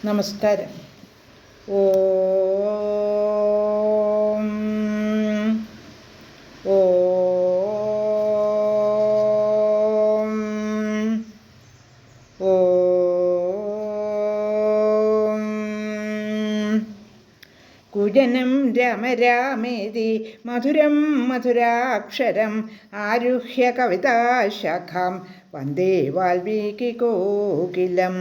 നമസ്കാരം. ഓം ഓം ഓം കുജനം രാമ രാമേതി മധുരം മധുരാക്ഷരം ആരുഹ്യ കവിതാശാഖാം വന്ദേ വാൽമീകികോകിലം.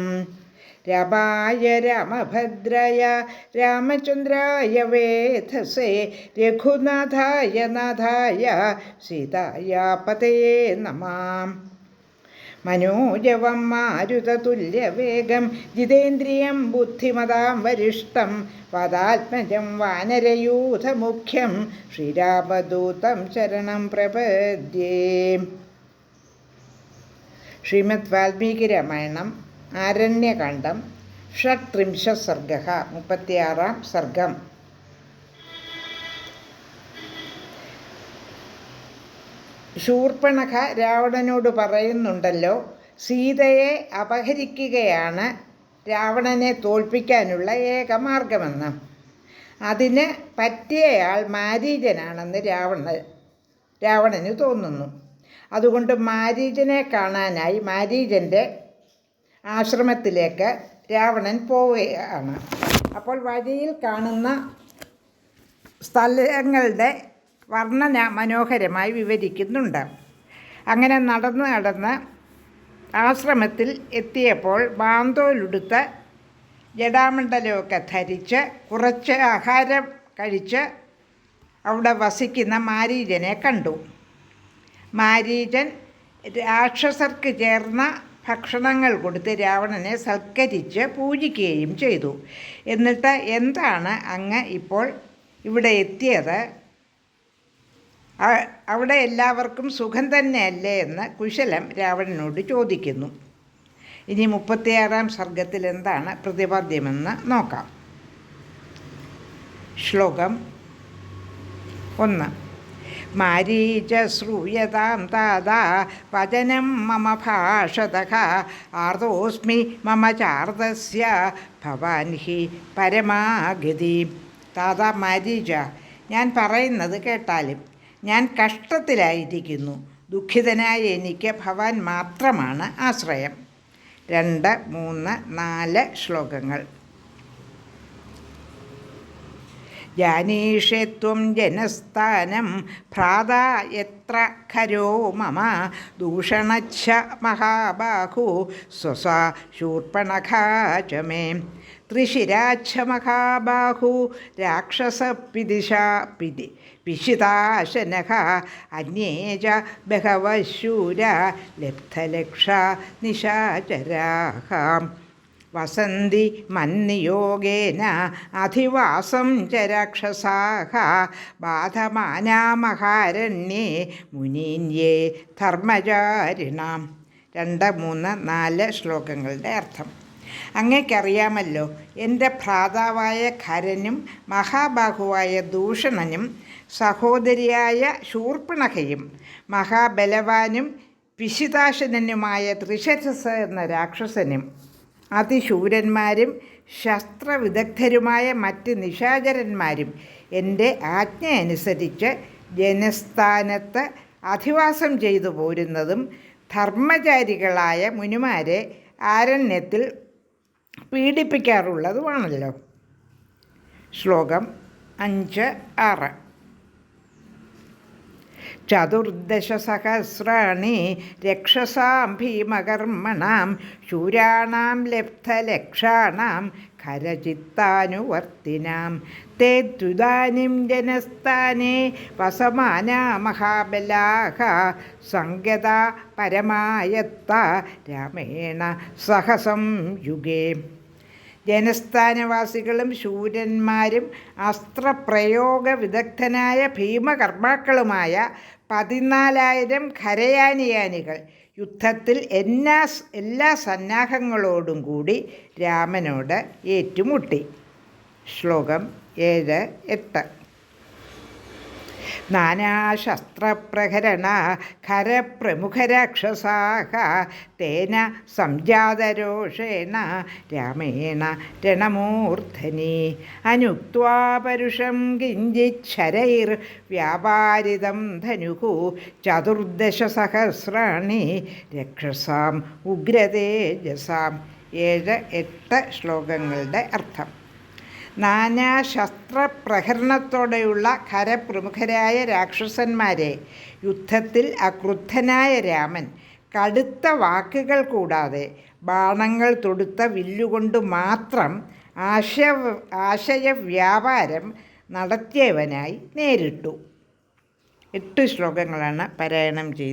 രാമായ രാമഭദ്രായ രാമചന്ദ്രായ വേധസേ രഘുനാഥായ നാഥായ സീതായ പതയേ നമഃ. മനോജവം മാരുതതുല്യവേഗം ജിതേന്ദ്രിയം ബുദ്ധിമതാം വരിഷ്ഠം വാതാത്മജം വാനരയൂഥമുഖ്യം ശ്രീരാമദൂതം ശരണം പ്രപദ്യേ. ശ്രീമദ് വാൽമീകി രാമായണം ആരണ്യകാണ്ഡം ഷട്ത്രിംശഃ സർഗഃ 36-ാം സർഗം. ശൂർപ്പണഖ രാവണനോട് പറയുന്നുണ്ടല്ലോ, സീതയെ അപഹരിക്കുകയാണ് രാവണനെ തോൽപ്പിക്കാനുള്ള ഏകമാർഗമെന്ന്. അതിന് പറ്റിയയാൾ മാരീചനാണെന്ന് രാവണന് തോന്നുന്നു. അതുകൊണ്ട് മാരീചനെ കാണാനായി മാരീചൻ്റെ ആശ്രമത്തിലേക്ക് രാവണൻ പോവുകയാണ്. അപ്പോൾ വഴിയിൽ കാണുന്ന സ്ഥലങ്ങളുടെ വർണ്ണന മനോഹരമായി വിവരിക്കുന്നുണ്ട്. അങ്ങനെ നടന്ന് ആശ്രമത്തിൽ എത്തിയപ്പോൾ ബാന്തോലുടുത്ത് ജടാമണ്ഡലമൊക്കെ ധരിച്ച് കുറച്ച് ആഹാരം കഴിച്ച് അവിടെ വസിക്കുന്ന മാരീചനെ കണ്ടു. മാരീചൻ രാക്ഷസർക്ക് ചേർന്ന ഭക്ഷണങ്ങൾ കൊടുത്ത് രാവണനെ സൽക്കരിച്ച് പൂജിക്കുകയും ചെയ്തു. എന്നിട്ട് എന്താണ് അങ്ങ് ഇപ്പോൾ ഇവിടെ എത്തിയത്? അവിടെ എല്ലാവർക്കും സുഖം തന്നെയല്ലേ എന്ന് കുശലം രാവണനോട് ചോദിക്കുന്നു. ഇനി 36-ാം സർഗത്തിൽ എന്താണ് പ്രതിപാദ്യമെന്ന് നോക്കാം. ശ്ലോകം 1. മാരീച ശ്രൂയതാം താതാ വചനം മമ ഭാഷതഃ ആർതോസ്മി മമ ചാർദസ്യ ഭവാൻ ഹി പരമാഗതി. താതാ മാരീച, ഞാൻ പറയുന്നത് കേട്ടാലും. ഞാൻ കഷ്ടത്തിലായിരിക്കുന്നു. ദുഃഖിതനായ എനിക്ക് ഭവാൻ മാത്രമാണ് ആശ്രയം. 2, 3, 4 ശ്ലോകങ്ങൾ. ജാനീഷേ ത്വം ജനസ്ഥാനം ഭ്രാതാ യത്ര ഖരോ മമ ദൂഷണച്ഛ മഹാബാഹു സ്വസാ ശൂർപ്പണഖാ ച മേ. ത്രിശിരാച്ഛ മഹാബാഹു രാക്ഷസ പിശിതാശനഃ അന്യേ ച ബഹവഃ ശൂരാ ലബ്ധലക്ഷാ നിശാചരാഃ വസന്തി മന്നിയോഗേന അധിവാസം ച രാക്ഷസാഃ ബാധമാനാമഹാരണ്യേ മുനീന്യേ ധർമ്മചാരിണാം. 2, 3, 4 ശ്ലോകങ്ങളുടെ അർത്ഥം. അങ്ങേക്കറിയാമല്ലോ, എൻ്റെ ഭ്രാതാവായ ഖരനും മഹാബാഹുവായ ദൂഷണനും സഹോദരിയായ ശൂർപ്പണഖയും മഹാബലവാനും പിശിതാശനനുമായ ത്രിശിരസ് എന്ന രാക്ഷസനും അതിശൂരന്മാരും ശസ്ത്രവിദഗ്ധരുമായ മറ്റ് നിശാചരന്മാരും എൻ്റെ ആജ്ഞ അനുസരിച്ച് ജനസ്ഥാനത്ത് അധിവാസം ചെയ്തു പോരുന്നതും ധർമ്മചാരികളായ മുനിമാരെ ആരണ്യത്തിൽ പീഡിപ്പിക്കാറുള്ളതുമാണല്ലോ. ശ്ലോകം 5, 6. 14 സഹസ്രാണി രക്ഷസാം ഭീമകർമ്മണാം ശൂരാണാം ലബ്ധലക്ഷാണാം ഖരചിത്താനുവർത്തിനാം തേ ത്വിദാനിം ജനസ്ഥാനേ വസമാനാ മഹാബലാഃ സംഗതാ പരമായത്ത രാമേണ സഹ സംയുഗേ. ജനസ്ഥാനവാസികളും ശൂരന്മാരും അസ്ത്രപ്രയോഗ വിദഗ്ധനായ ഭീമകർമാക്കളുമായ 14,000 ഖരയാനിയാനികൾ യുദ്ധത്തിൽ എല്ലാ സന്നാഹങ്ങളോടും കൂടി രാമനോട് ഏറ്റുമുട്ടി. ശ്ലോകം 7, 8. നാനാശസ്ത്രപ്രഹരണ ഖരപ്രമുഖരാക്ഷസാഃ തേന സംജാതരോഷേണ രാമേണ രണമൂർധനി അനുക്ത്വാ പരുഷം കിഞ്ചിത് ശരൈർവ്യാപാരിതം ധനുഃ ചതുർദശസഹസ്രാണി രക്ഷസാം ഉഗ്രതേജസാം. 7-8 ശ്ലോകങ്ങളുടെ അർത്ഥം. നാനാശസ്ത്രപ്രഹരണത്തോടെയുള്ള ഖരപ്രമുഖരായ രാക്ഷസന്മാരെ യുദ്ധത്തിൽ അക്രുദ്ധനായ രാമൻ കടുത്ത വാക്കുകൾ കൂടാതെ ബാണങ്ങൾ തൊടുത്ത വില്ലുകൊണ്ട് മാത്രം ആശയവ്യാപാരം നടത്തിയവനായി നേരിട്ടു. 8 ശ്ലോകങ്ങളാണ് പാരായണം ചെയ്തത്.